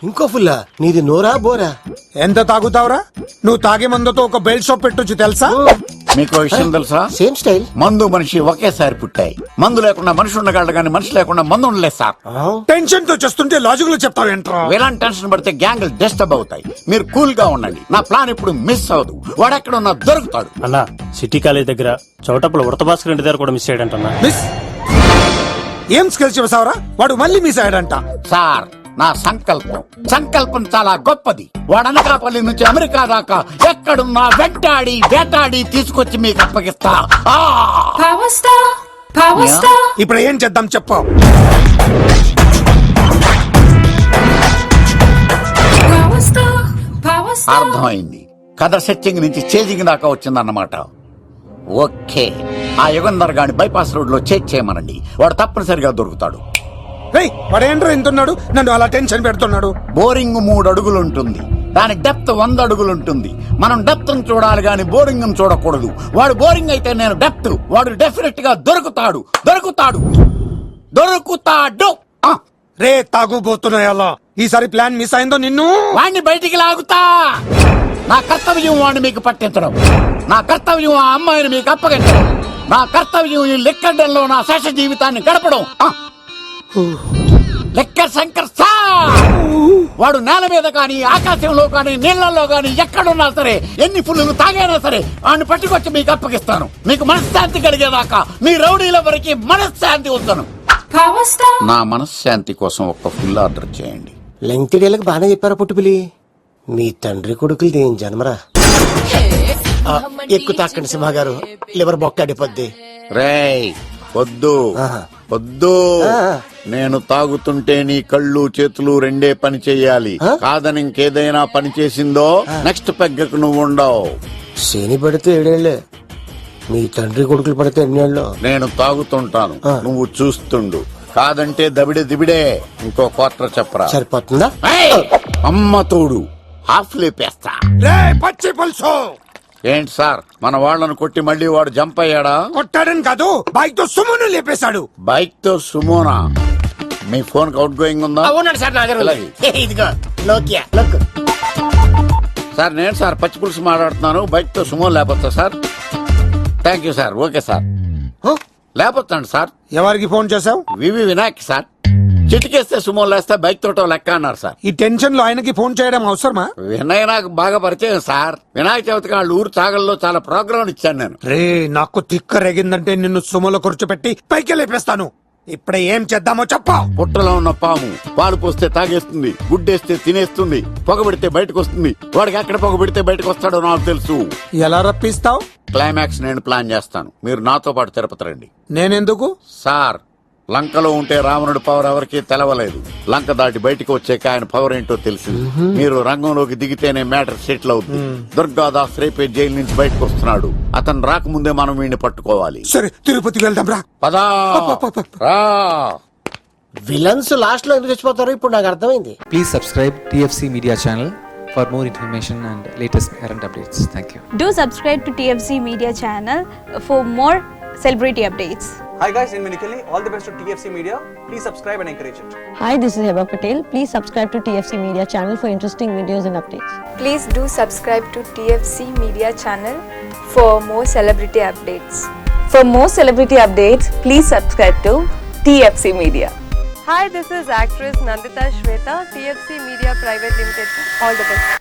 ఇంకో ఫుల్లా నీది నోరా బోరా? ఎంత తాగుతావురా? నువ్వు తాగే మందుతో ఒక బెల్ట్ షాప్ పెట్టొచ్చు తెలుసా? మీకు విషయం తెలుసా? Same style. మందు మనిషి ఒకేసారి పుట్టాయి. మందు లేకుండా మనిషి ఉండగలడు కానీ మనిషి లేకుండా మందు ఉండలేదు సార్. టెన్షన్ తో చేస్తుంటే లాజిక్ లో చెప్తావు ఏంట్రా? ఇలాంటి టెన్షన్ పడితే గ్యాంగ్లు డిస్టర్బ్ అవుతాయి. మీరు కూల్ గా ఉండండి. నా ప్లాన్ ఇప్పుడు మిస్ అవదు. వాడెక్కడ ఉన్నా దొరుకుతాడు. అన్నా సిటీ కాలేజ్ దగ్గర చౌటప్పుల ఉడత భాస్కర్ ఇంటి దగ్గర కూడా మిస్ అయ్యాడంటన్నా. మిస్ ఏం స్కిల్స్ చెప్తావరా? వాడు మళ్ళీ మిస్ అయ్యాడంట. సార్ నా సంకల్పం చాలా గొప్పది. వాడు అనకాపల్లి నుంచి అమెరికా దాకా ఎక్కడున్నా వెంటాడి వేటాడి తీసుకొచ్చి మీకు అప్పగిస్తా. ఇప్పుడు ఏం చేద్దాం చెప్పు. అర్థమైంది. కథ సెట్టింగ్ నుంచి చేజింగ్ దాకా వచ్చిందన్నమాట. ఓకే, ఆ యుగంధర్ గాని బైపాస్ రోడ్ లో చేజ్ చేయమనండి. వాడు తప్పనిసరిగా దొరుకుతాడు. వాడేంట్రా ఇంటున్నాడు? నన్ను అలా టెన్షన్ పెడుతున్నాడు. బోరింగ్ 3 అడుగులుంటుంది. దాని డెప్త్ 100 అడుగులుంటుంది. మనం డెప్త్ చూడాలి గాని బోరింగ్ చూడకూడదు. వాడు బోరింగ్ అయితే నేను డెప్త్. వాడు డెఫినెట్ గా దొరుకుతాడు. రే తాగుబోతున్నాయా? ఈసారి ప్లాన్ మిస్ అయిందో నిన్ను వాడిని బయటికి లాగుతా. నా కర్తవ్యం వాడిని మీకు పట్టించడం. నా కర్తవ్యం ఆ అమ్మాయిని మీకు అప్పగించడం. నా కర్తవ్యం ఈ లెక్కడంలో నా శేష జీవితాన్ని గడపడం. లెక్క శంకర్ సార్ వాడు నేల మీద కానీ ఆకాశంలో కానీ నీళ్లలో కానీ ఎక్కడున్నా సరే ఎన్ని ఫుల్లు తాగైనా సరే వాడిని పట్టుకొచ్చి మీకు అప్పగిస్తాను. మీకు మనశ్శాంతి కలిగేదాకా మీ రౌడీల వరకు మనశ్శాంతి వస్తాను. నా మనశ్శాంతి కోసం ఒక ఫుల్ ఆర్డర్ చేయండి. లెంగ్త్ డేలకు బాగానే చెప్పారా పుట్టుపిలి? మీ తండ్రి కొడుకులు దేని జన్మరా? ఎక్కువ తాకండి సింహ గారు, లివర్ బొక్కడిపోద్ది. రేయ్ వద్దు వద్దు. నేను తాగుతుంటే నీ కళ్ళు చేతులు రెండే పని చెయ్యాలి. కాదని ఇంకేదైనా పని చేసిందో నెక్స్ట్ పెగ్గకు నువ్వు ఉండవు. శని పడితే 7 ఏళ్లే, మీ తండ్రి కొడుకులు పడితే 8 ఏళ్ళు. నేను తాగుతుంటాను, నువ్వు చూస్తుండు. కాదంటే దబిడే దిబిడే. ఇంకో క్వార్టర్ చెప్పరా? సరిపోతుందా? అమ్మ తోడు హాఫ్ లేపేస్తా. పచ్చి పులుసు. ఏంటి సార్, మన వాళ్ళను కొట్టి మళ్ళీ వాడు జంప్ అయ్యాడా? కొట్టాడని కాదు, బైక్ తో సుమోను లేపేశాడు. బైక్ తో సుమోనా? మీ ఫోన్ అవుట్ గోయింగ్ ఉందా? సార్ నేను సార్ పచ్చి పులుసు మాట్లాడుతున్నాను. బైక్ తో సుమో లేపొచ్చా sir? Thank you sir. Okay sir, లేపొచ్చండి సార్. ఎవరికి ఫోన్ చేసావు? V V Vinayak sir. చిటికేస్తే సుమో లేస్తే బైక్ తోటో లెక్క అన్నారు సార్. ఈ టెన్షన్ లో ఆయనకి ఫోన్ చేయడం అవసరమా? వినయ్ నాకు బాగా పరిచయం సార్. వినాయక చవితికి వాళ్ళ ఊరు చాగల్లో చాలా ప్రోగ్రాం ఇచ్చాను నేను. రే నాకు తిక్క రేగిందంటే నిన్ను సుమోలో కూర్చోపెట్టి పైకి లేపేస్తాను. ఇప్పుడే ఏం చేద్దామో చెప్పా. పుట్టలో ఉన్న పాము పాలు పోస్తే తాగేస్తుంది, గుడ్డేస్తే తినేస్తుంది, పొగబెడితే బయటకు వస్తుంది. వాడికి ఎక్కడ పొగబెడితే బయటకు వస్తాడో నాకు తెలుసు. ఎలా రప్పిస్తావు? క్లైమాక్స్ నేను ప్లాన్ చేస్తాను. మీరు నాతో పాటు తిరుపతి రండి. నేనెందుకు? సార్ లంకలో ఉంటే రావణుడి పవర్ ఎవరికి తెలవలేదు. లంక దాటి బయటకు వచ్చాక ఆయన పవర్ ఏంటో తెలిసింది. మీరు రంగంలోకి దిగితేనే మ్యాటర్ సెటిల్ అవుతుంది. దుర్గాదాస్ రేపే జైలు నుంచి బయటకు వస్తున్నాడు. అతను రాకముందే మనం వీడిని పట్టుకోవాలి. సరే తిరుపతికి వెళ్దాం రా. పదా రా. విలన్స్ లాస్ట్ లో ఎందుకు చచ్చిపోతారో ఇప్పుడు నాకు అర్థమైంది. Please subscribe TFC Media channel for more information and latest current updates. Thank you. Do subscribe to TFC Media channel for more celebrity updates. Hi guys, in Minikali, all the best to TFC Media. Please subscribe and encourage it. Hi, this is Heba Patel. Please subscribe to TFC Media channel for interesting videos and updates. Please do subscribe to TFC Media channel for more celebrity updates. For more celebrity updates, please subscribe to TFC Media. Hi, this is actress Nandita Shweta, TFC Media Private Limited. All the best.